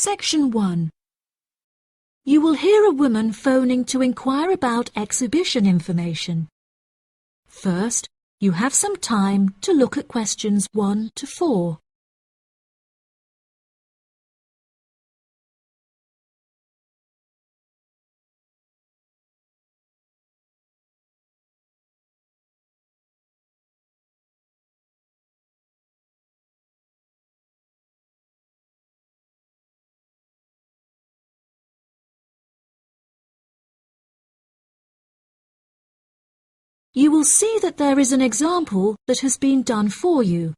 Section 1. You will hear a woman phoning to inquire about exhibition information. First, you have some time to look at questions 1 to 4. You will see that there is an example that has been done for you.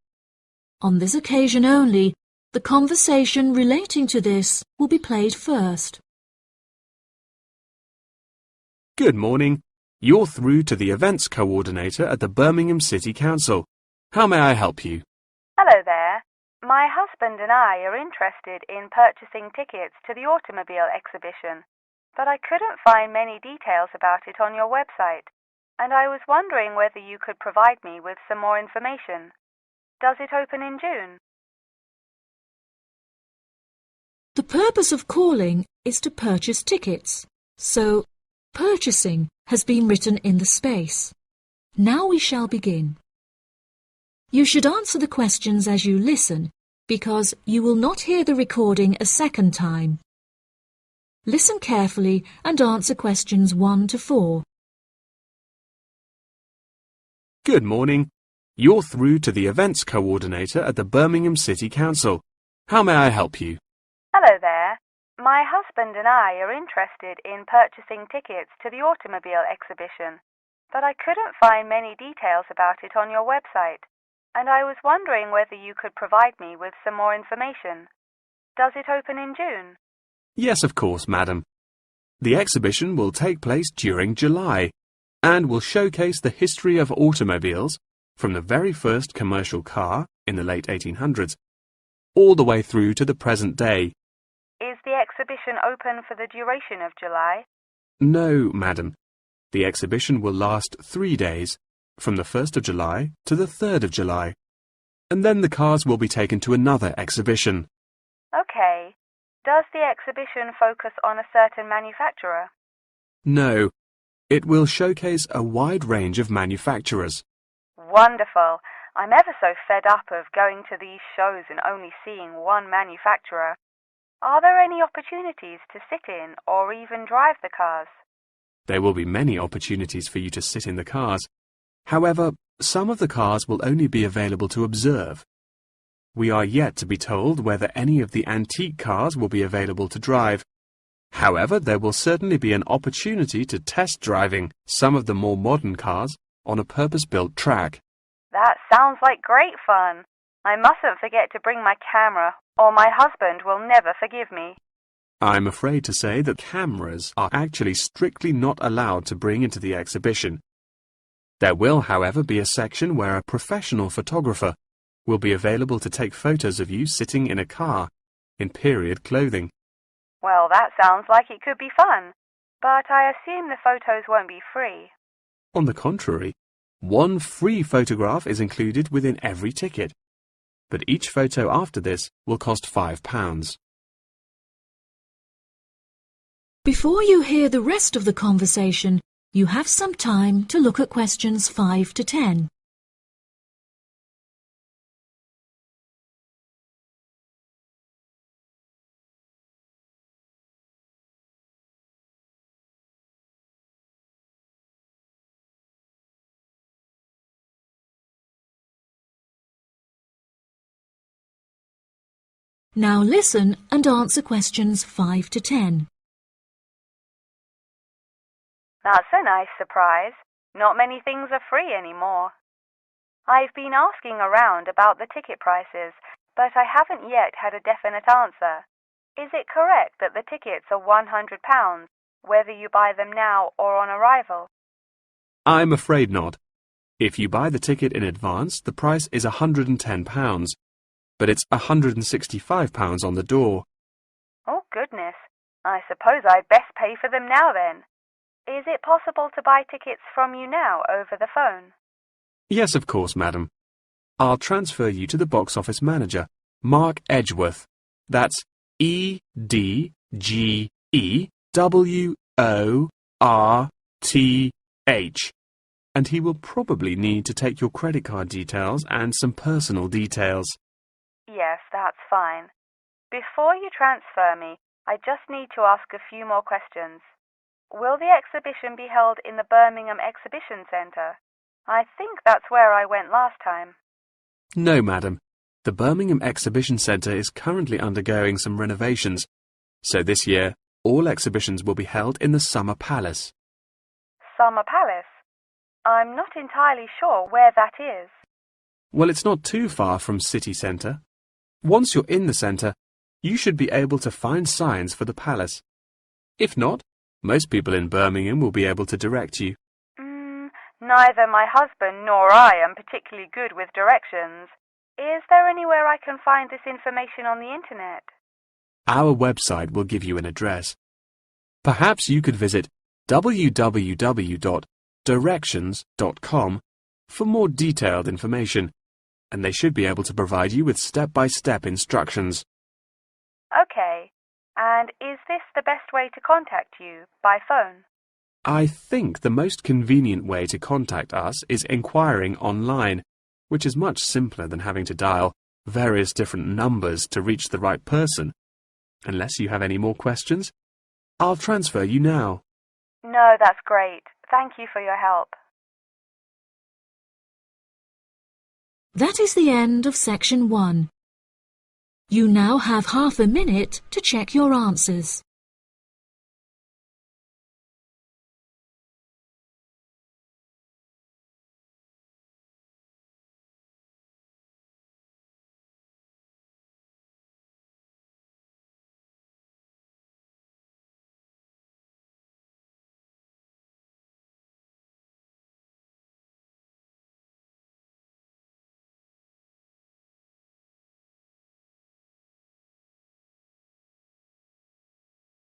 On this occasion only, the conversation relating to this will be played first. Good morning. You're through to the events coordinator at the Birmingham City Council. How may I help you? Hello there. My husband and I are interested in purchasing tickets to the automobile exhibition, but I couldn't find many details about it on your website. And I was wondering whether you could provide me with some more information. Does it open in June? The purpose of calling is to purchase tickets, so purchasing has been written in the space. Now we shall begin. You should answer the questions as you listen, because you will not hear the recording a second time. Listen carefully and answer questions 1 to 4. Good morning. You're through to the events coordinator at the Birmingham City Council. How may I help you? Hello there. My husband and I are interested in purchasing tickets to the automobile exhibition, but I couldn't find many details about it on your website, and I was wondering whether you could provide me with some more information. Does it open in June? Yes, of course, madam. The exhibition will take place during July and will showcase the history of automobiles from the very first commercial car in the late 1800s all the way through to the present day. Is the exhibition open for the duration of July? No, madam. The exhibition will last 3 days, from the 1st of July to the 3rd of July, and then the cars will be taken to another exhibition. Okay. Does the exhibition focus on a certain manufacturer? No. It will showcase a wide range of manufacturers. Wonderful. I'm ever so fed up of going to these shows and only seeing one manufacturer. Are there any opportunities to sit in or even drive the cars? There will be many opportunities for you to sit in the cars. However, some of the cars will only be available to observe. We are yet to be told whether any of the antique cars will be available to drive. However, there will certainly be an opportunity to test driving some of the more modern cars on a purpose-built track. That sounds like great fun. I mustn't forget to bring my camera, or my husband will never forgive me. I'm afraid to say that cameras are actually strictly not allowed to bring into the exhibition. There will, however, be a section where a professional photographer will be available to take photos of you sitting in a car in period clothing. Well, that sounds like it could be fun, but I assume the photos won't be free. On the contrary, one free photograph is included within every ticket, but each photo after this will cost £5. Before you hear the rest of the conversation, you have some time to look at questions 5 to 10. Now listen and answer questions 5 to 10. That's a nice surprise. Not many things are free anymore. I've been asking around about the ticket prices, but I haven't yet had a definite answer. Is it correct that the tickets are £100, whether you buy them now or on arrival? I'm afraid not. If you buy the ticket in advance, the price is £110, but it's £165 on the door. Oh, goodness. I suppose I'd best pay for them now then. Is it possible to buy tickets from you now over the phone? Yes, of course, madam. I'll transfer you to the box office manager, Mark Edgeworth. That's EDGEWORTH, and he will probably need to take your credit card details and some personal details. Yes, that's fine. Before you transfer me, I just need to ask a few more questions. Will the exhibition be held in the Birmingham Exhibition Centre? I think that's where I went last time. No, madam. The Birmingham Exhibition Centre is currently undergoing some renovations, so this year all exhibitions will be held in the Summer Palace. Summer Palace? I'm not entirely sure where that is. Well, it's not too far from City Centre. Once you're in the centre, you should be able to find signs for the palace. If not, most people in Birmingham will be able to direct you. Neither my husband nor I am particularly good with directions. Is there anywhere I can find this information on the internet? Our website will give you an address. Perhaps you could visit www.directions.com for more detailed information, and they should be able to provide you with step-by-step instructions. Okay. And is this the best way to contact you, by phone? I think the most convenient way to contact us is inquiring online, which is much simpler than having to dial various different numbers to reach the right person. Unless you have any more questions, I'll transfer you now. No, that's great. Thank you for your help. That is the end of section 1. You now have half a minute to check your answers.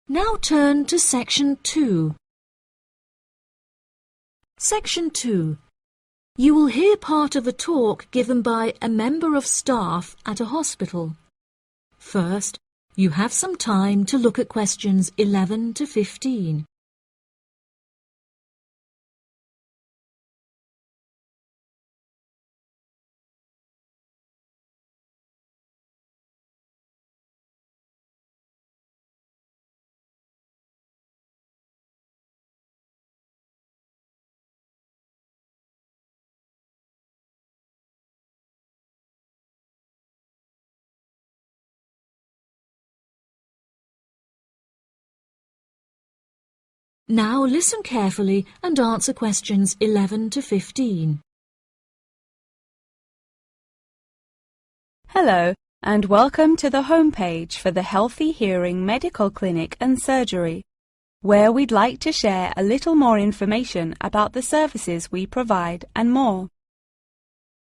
Now turn to section 2. Section 2. You will hear part of a talk given by a member of staff at a hospital. First, you have some time to look at questions 11 to 15. Now listen carefully and answer questions 11 to 15. Hello, and welcome to the homepage for the Healthy Hearing Medical Clinic and Surgery, where we'd like to share a little more information about the services we provide and more.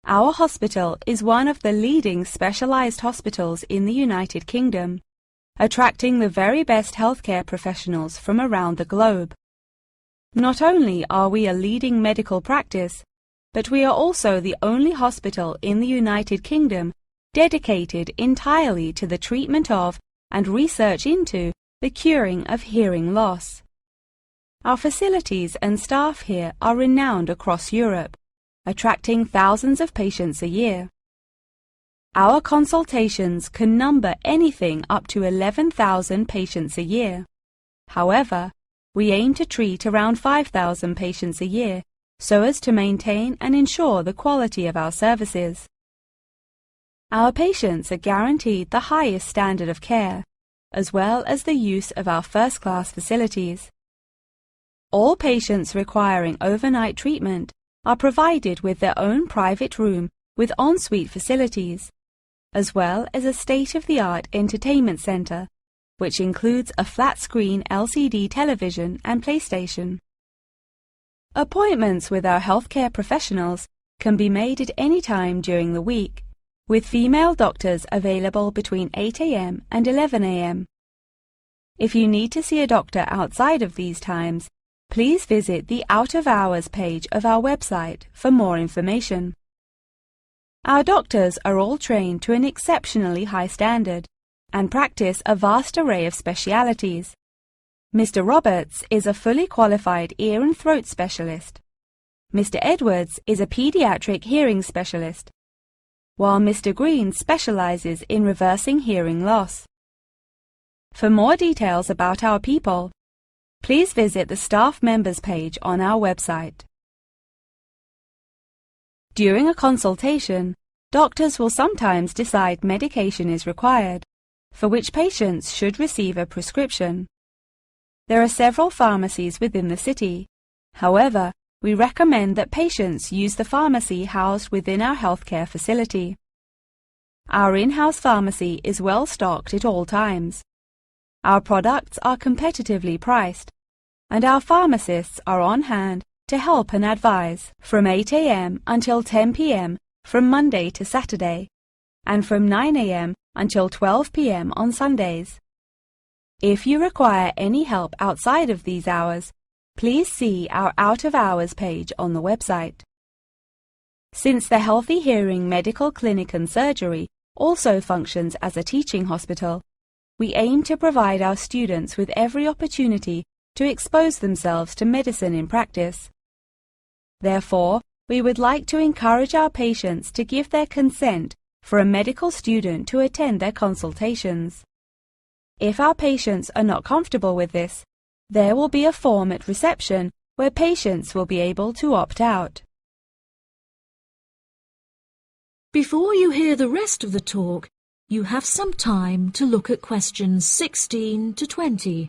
Our hospital is one of the leading specialized hospitals in the United Kingdom, attracting the very best healthcare professionals from around the globe. Not only are we a leading medical practice, but we are also the only hospital in the United Kingdom dedicated entirely to the treatment of and research into the curing of hearing loss. Our facilities and staff here are renowned across Europe, attracting thousands of patients a year. Our consultations can number anything up to 11,000 patients a year. However, we aim to treat around 5,000 patients a year so as to maintain and ensure the quality of our services. Our patients are guaranteed the highest standard of care, as well as the use of our first-class facilities. All patients requiring overnight treatment are provided with their own private room with ensuite facilities, as well as a state-of-the-art entertainment center, which includes a flat-screen LCD television and PlayStation. Appointments with our healthcare professionals can be made at any time during the week, with female doctors available between 8 a.m. and 11 a.m. If you need to see a doctor outside of these times, please visit the Out of Hours page of our website for more information. Our doctors are all trained to an exceptionally high standard, and practice a vast array of specialities. Mr. Roberts is a fully qualified ear and throat specialist. Mr. Edwards is a pediatric hearing specialist, while Mr. Green specializes in reversing hearing loss. For more details about our people, please visit the staff members page on our website. During a consultation, doctors will sometimes decide medication is required, for which patients should receive a prescription. There are several pharmacies within the city. However, we recommend that patients use the pharmacy housed within our healthcare facility. Our in-house pharmacy is well stocked at all times. Our products are competitively priced, and our pharmacists are on hand to help and advise from 8 a.m. until 10 p.m. from Monday to Saturday, and from 9 a.m. until 12 p.m. on Sundays. If you require any help outside of these hours, please see our out-of-hours page on the website. Since the Healthy Hearing Medical Clinic and Surgery also functions as a teaching hospital, we aim to provide our students with every opportunity to expose themselves to medicine in practice. Therefore, we would like to encourage our patients to give their consent for a medical student to attend their consultations. If our patients are not comfortable with this, there will be a form at reception where patients will be able to opt out. Before you hear the rest of the talk, you have some time to look at questions 16 to 20.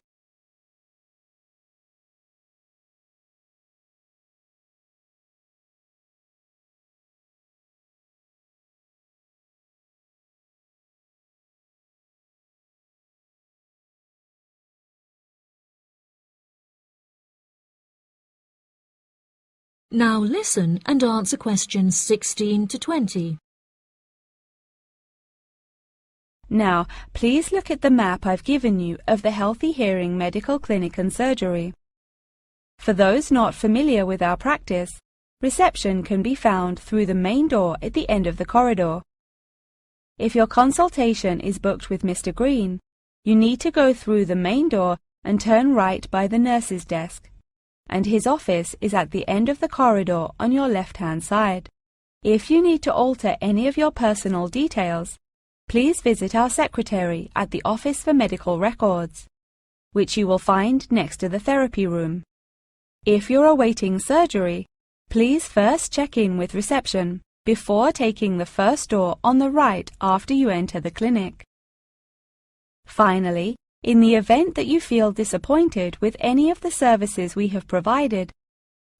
Now listen and answer questions 16 to 20. Now, please look at the map I've given you of the Healthy Hearing Medical Clinic and Surgery. For those not familiar with our practice, reception can be found through the main door at the end of the corridor. If your consultation is booked with Mr. Green, you need to go through the main door and turn right by the nurse's desk, and his office is at the end of the corridor on your left-hand side. If you need to alter any of your personal details, please visit our secretary at the Office for Medical Records, which you will find next to the therapy room. If you're awaiting surgery, please first check in with reception before taking the first door on the right after you enter the clinic. Finally, in the event that you feel disappointed with any of the services we have provided,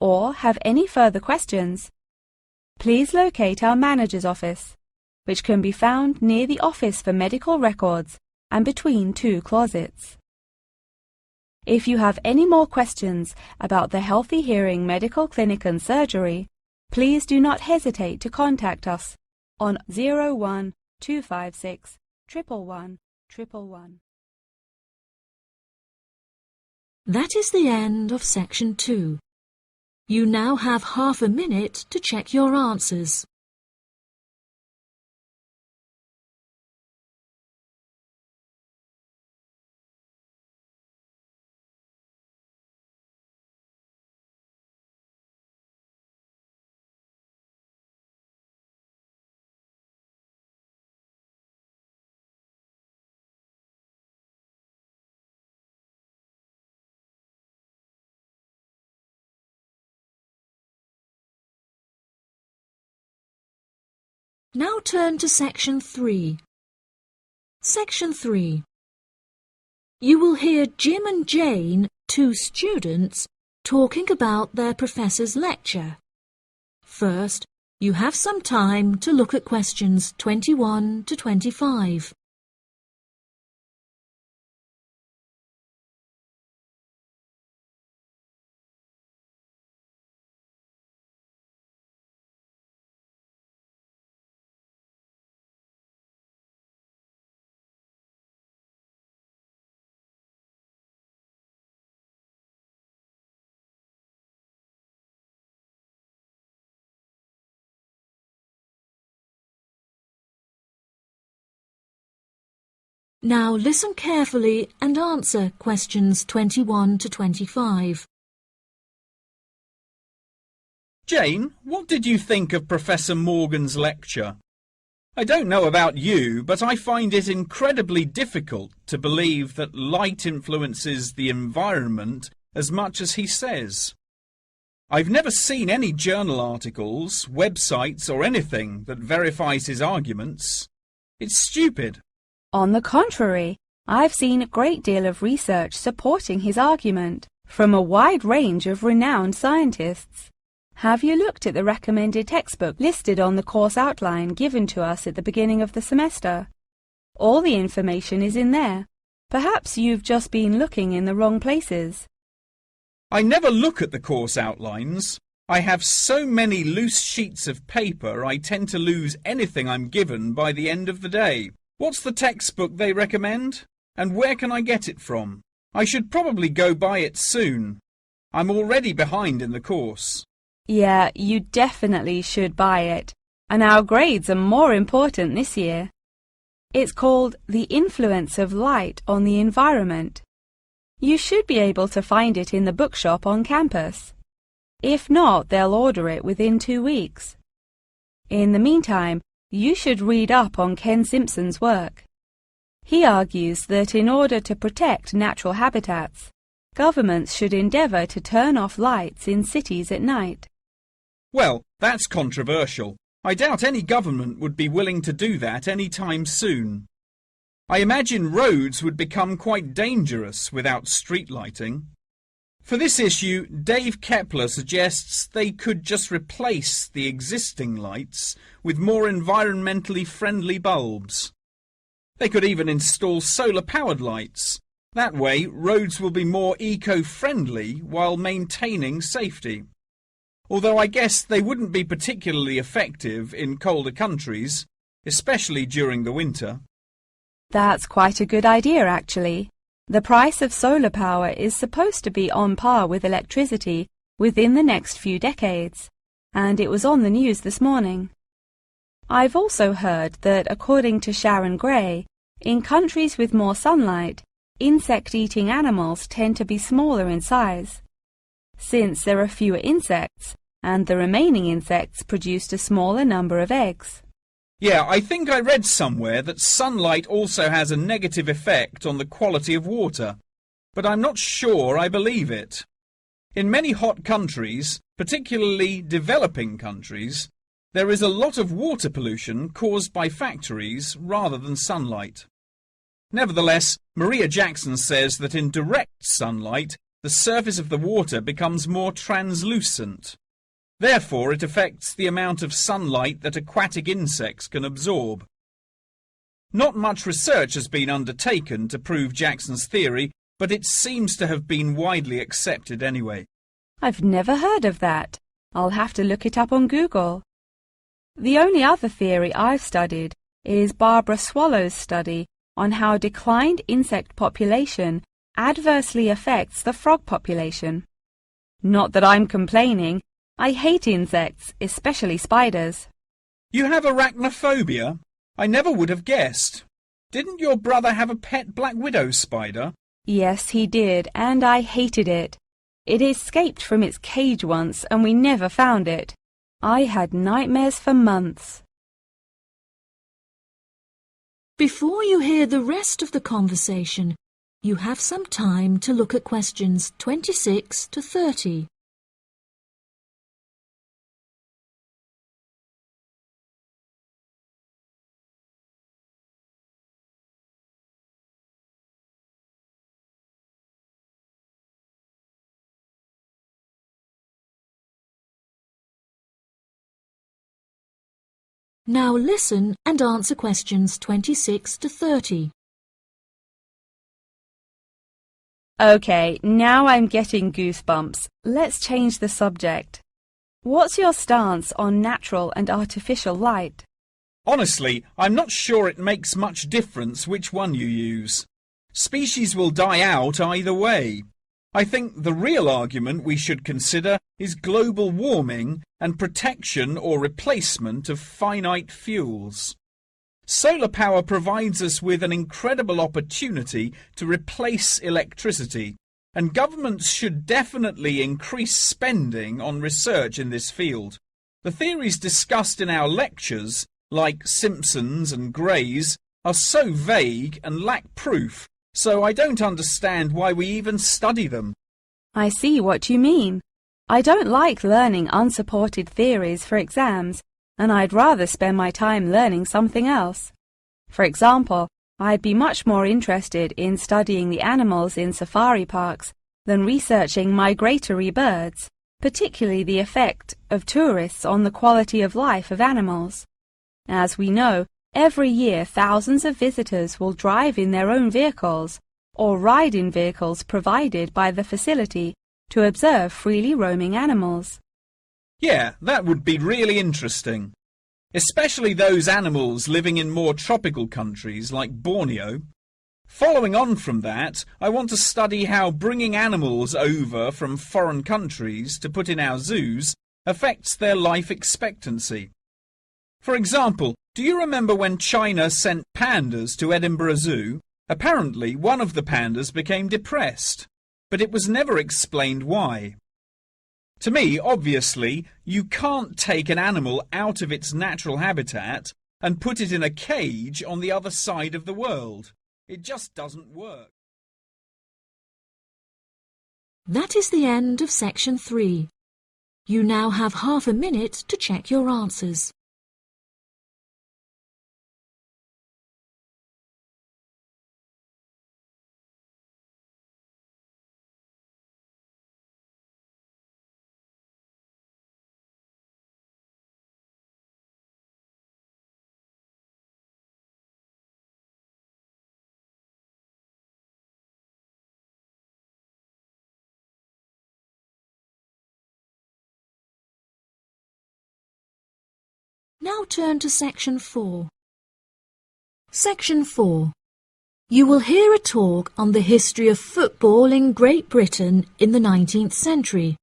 or have any further questions, please locate our manager's office, which can be found near the Office for Medical Records and between two closets. If you have any more questions about the Healthy Hearing Medical Clinic and Surgery, please do not hesitate to contact us on 01 256 111 111. That is the end of section 2. You now have half a minute to check your answers. Now turn to section 3. Section 3. You will hear Jim and Jane, two students, talking about their professor's lecture. First, you have some time to look at questions 21 to 25. Now listen carefully and answer questions 21 to 25. Jane, what did you think of Professor Morgan's lecture? I don't know about you, but I find it incredibly difficult to believe that light influences the environment as much as he says. I've never seen any journal articles, websites or anything that verifies his arguments. It's stupid. On the contrary, I've seen a great deal of research supporting his argument from a wide range of renowned scientists. Have you looked at the recommended textbook listed on the course outline given to us at the beginning of the semester? All the information is in there. Perhaps you've just been looking in the wrong places. I never look at the course outlines. I have so many loose sheets of paper I tend to lose anything I'm given by the end of the day. What's the textbook they recommend? And where can I get it from? I should probably go buy it soon. I'm already behind in the course. Yeah, you definitely should buy it. And our grades are more important this year. It's called The Influence of Light on the Environment. You should be able to find it in the bookshop on campus. If not, they'll order it within 2 weeks. In the meantime, you should read up on Ken Simpson's work. He argues that in order to protect natural habitats, governments should endeavour to turn off lights in cities at night. Well, that's controversial. I doubt any government would be willing to do that any time soon. I imagine roads would become quite dangerous without street lighting. For this issue, Dave Kepler suggests they could just replace the existing lights with more environmentally friendly bulbs. They could even install solar-powered lights. That way, roads will be more eco-friendly while maintaining safety. Although I guess they wouldn't be particularly effective in colder countries, especially during the winter. That's quite a good idea, actually. The price of solar power is supposed to be on par with electricity within the next few decades, and it was on the news this morning. I've also heard that, according to Sharon Gray, in countries with more sunlight, insect-eating animals tend to be smaller in size. Since there are fewer insects, and the remaining insects produced a smaller number of eggs. Yeah, I think I read somewhere that sunlight also has a negative effect on the quality of water, but I'm not sure I believe it. In many hot countries, particularly developing countries, there is a lot of water pollution caused by factories rather than sunlight. Nevertheless, Maria Jackson says that in direct sunlight, the surface of the water becomes more translucent. Therefore, it affects the amount of sunlight that aquatic insects can absorb. Not much research has been undertaken to prove Jackson's theory, but it seems to have been widely accepted anyway. I've never heard of that. I'll have to look it up on Google. The only other theory I've studied is Barbara Swallow's study on how declined insect population adversely affects the frog population. Not that I'm complaining. I hate insects, especially spiders. You have arachnophobia? I never would have guessed. Didn't your brother have a pet black widow spider? Yes, he did, and I hated it. It escaped from its cage once, and we never found it. I had nightmares for months. Before you hear the rest of the conversation, you have some time to look at questions 26 to 30. Now listen and answer questions 26 to 30. Okay, now I'm getting goosebumps. Let's change the subject. What's your stance on natural and artificial light? Honestly, I'm not sure it makes much difference which one you use. Species will die out either way. I think the real argument we should consider is global warming and protection or replacement of finite fuels. Solar power provides us with an incredible opportunity to replace electricity, and governments should definitely increase spending on research in this field. The theories discussed in our lectures, like Simpson's and Gray's, are so vague and lack proof, so I don't understand why we even study them. I see what you mean. I don't like learning unsupported theories for exams, and I'd rather spend my time learning something else. For example, I'd be much more interested in studying the animals in safari parks than researching migratory birds, particularly the effect of tourists on the quality of life of animals. As we know, every year thousands of visitors will drive in their own vehicles or ride in vehicles provided by the facility to observe freely roaming animals. Yeah, that would be really interesting. Especially those animals living in more tropical countries like Borneo. Following on from that, I want to study how bringing animals over from foreign countries to put in our zoos affects their life expectancy. For example, do you remember when China sent pandas to Edinburgh Zoo? Apparently, one of the pandas became depressed, but it was never explained why. To me, obviously, you can't take an animal out of its natural habitat and put it in a cage on the other side of the world. It just doesn't work. That is the end of section 3. You now have half a minute to check your answers. Now turn to section 4. Section 4. You will hear a talk on the history of football in Great Britain in the 19th century.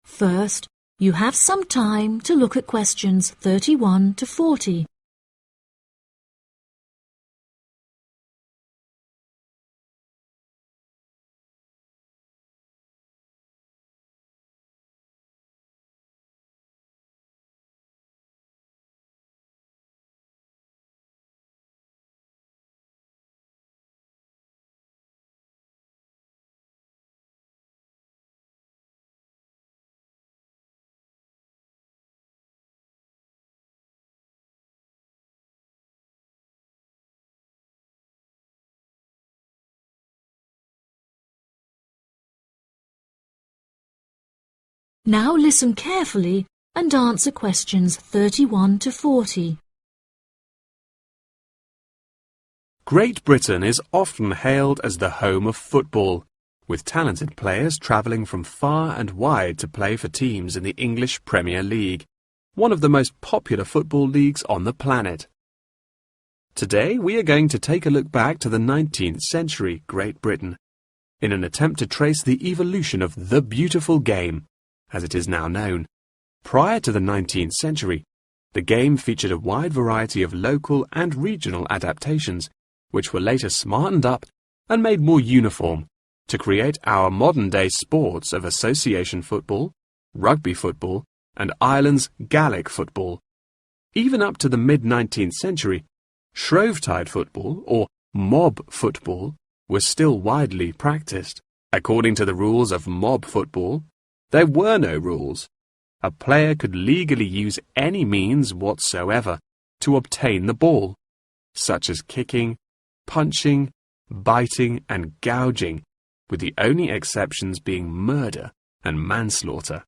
First, you have some time to look at questions 31 to 40. Now listen carefully and answer questions 31 to 40. Great Britain is often hailed as the home of football, with talented players travelling from far and wide to play for teams in the English Premier League, one of the most popular football leagues on the planet. Today we are going to take a look back to the 19th century Great Britain, in an attempt to trace the evolution of the beautiful game, as it is now known. Prior to the 19th century, the game featured a wide variety of local and regional adaptations, which were later smartened up and made more uniform to create our modern-day sports of association football, rugby football, and Ireland's Gaelic football. Even up to the mid-19th century, Shrovetide football, or mob football, was still widely practiced. According to the rules of mob football, there were no rules. A player could legally use any means whatsoever to obtain the ball, such as kicking, punching, biting, and gouging, with the only exceptions being murder and manslaughter.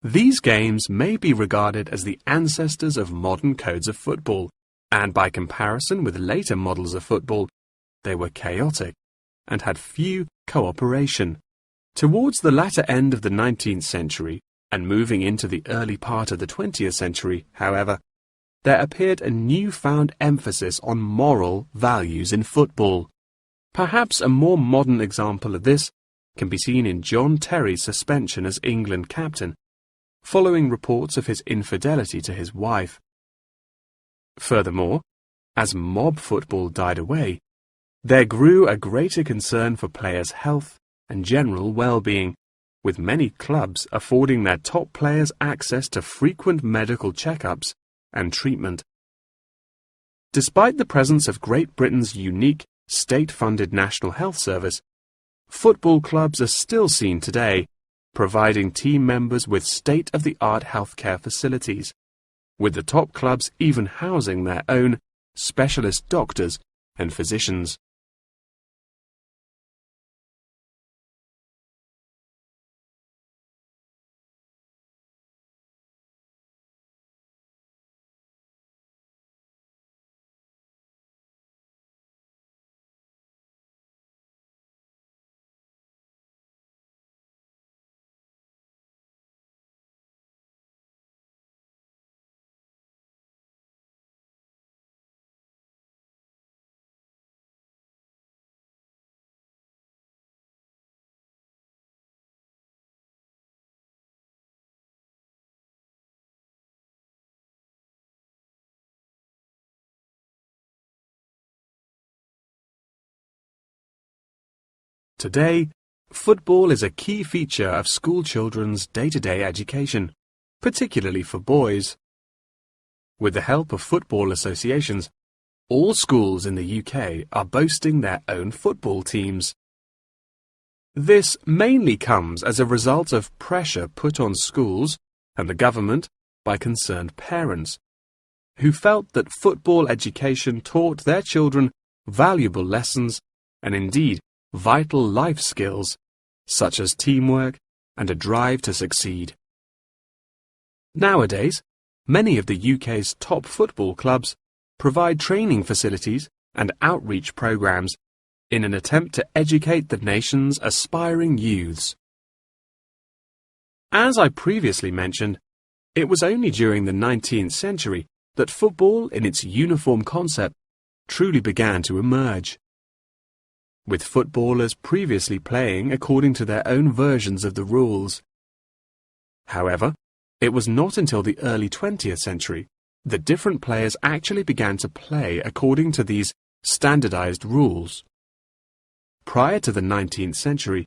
These games may be regarded as the ancestors of modern codes of football, and by comparison with later models of football, they were chaotic and had few cooperation. Towards the latter end of the 19th century, and moving into the early part of the 20th century, however, there appeared a newfound emphasis on moral values in football. Perhaps a more modern example of this can be seen in John Terry's suspension as England captain, following reports of his infidelity to his wife. Furthermore, as mob football died away, there grew a greater concern for players' health and general well-being, with many clubs affording their top players access to frequent medical checkups and treatment. Despite the presence of Great Britain's unique state-funded National Health Service, football clubs are still seen today providing team members with state-of-the-art healthcare facilities, with the top clubs even housing their own specialist doctors and physicians. Today, football is a key feature of school children's day-to-day education, particularly for boys. With the help of football associations, all schools in the UK are boasting their own football teams. This mainly comes as a result of pressure put on schools and the government by concerned parents, who felt that football education taught their children valuable lessons and indeed vital life skills, such as teamwork and a drive to succeed. Nowadays, many of the UK's top football clubs provide training facilities and outreach programs in an attempt to educate the nation's aspiring youths. As I previously mentioned, it was only during the 19th century that football in its uniform concept truly began to emerge, with footballers previously playing according to their own versions of the rules. However, it was not until the early 20th century that different players actually began to play according to these standardized rules. Prior to the 19th century,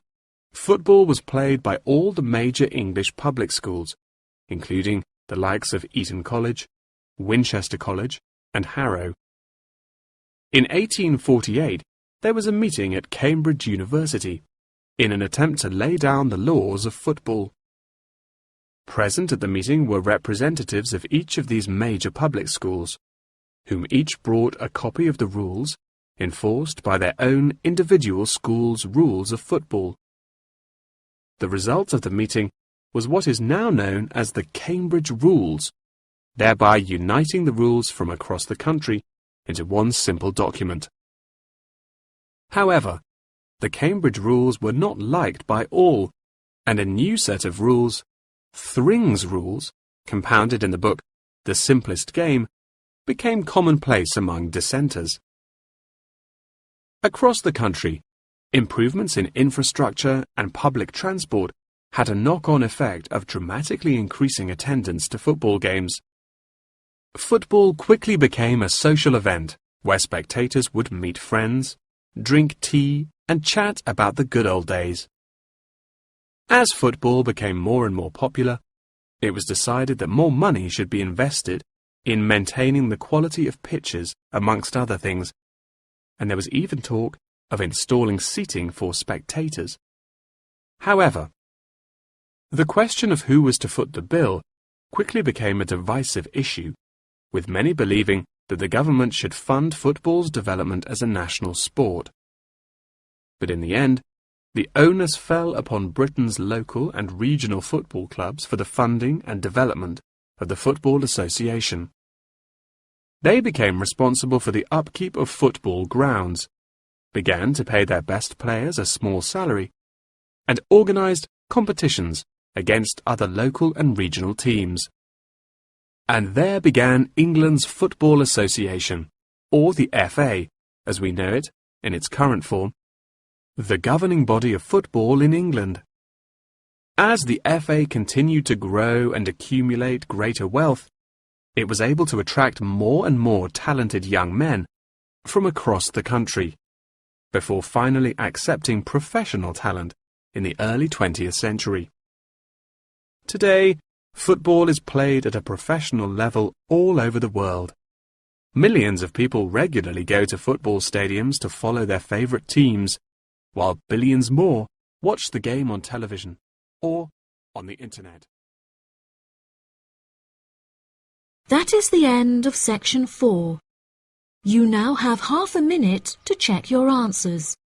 football was played by all the major English public schools, including the likes of Eton College, Winchester College, and Harrow. In 1848, there was a meeting at Cambridge University in an attempt to lay down the laws of football. Present at the meeting were representatives of each of these major public schools, whom each brought a copy of the rules enforced by their own individual school's rules of football. The result of the meeting was what is now known as the Cambridge Rules, thereby uniting the rules from across the country into one simple document. However, the Cambridge Rules were not liked by all, and a new set of rules, Thring's Rules, compounded in the book The Simplest Game, became commonplace among dissenters. Across the country, improvements in infrastructure and public transport had a knock-on effect of dramatically increasing attendance to football games. Football quickly became a social event where spectators would meet friends, drink tea, and chat about the good old days. As football became more and more popular, it was decided that more money should be invested in maintaining the quality of pitches, amongst other things, and there was even talk of installing seating for spectators. However, the question of who was to foot the bill quickly became a divisive issue, with many believing that the government should fund football's development as a national sport. But in the end, the onus fell upon Britain's local and regional football clubs for the funding and development of the Football Association. They became responsible for the upkeep of football grounds, began to pay their best players a small salary, and organised competitions against other local and regional teams. And there began England's Football Association, or the FA, as we know it in its current form, the governing body of football in England. As the FA continued to grow and accumulate greater wealth, It was able to attract more and more talented young men from across the country, before finally accepting professional talent in the early 20th century. Today, football is played at a professional level all over the world. Millions of people regularly go to football stadiums to follow their favourite teams, while billions more watch the game on television or on the internet. That is the end of section 4. You now have half a minute to check your answers.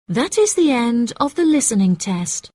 That is the end of the listening test.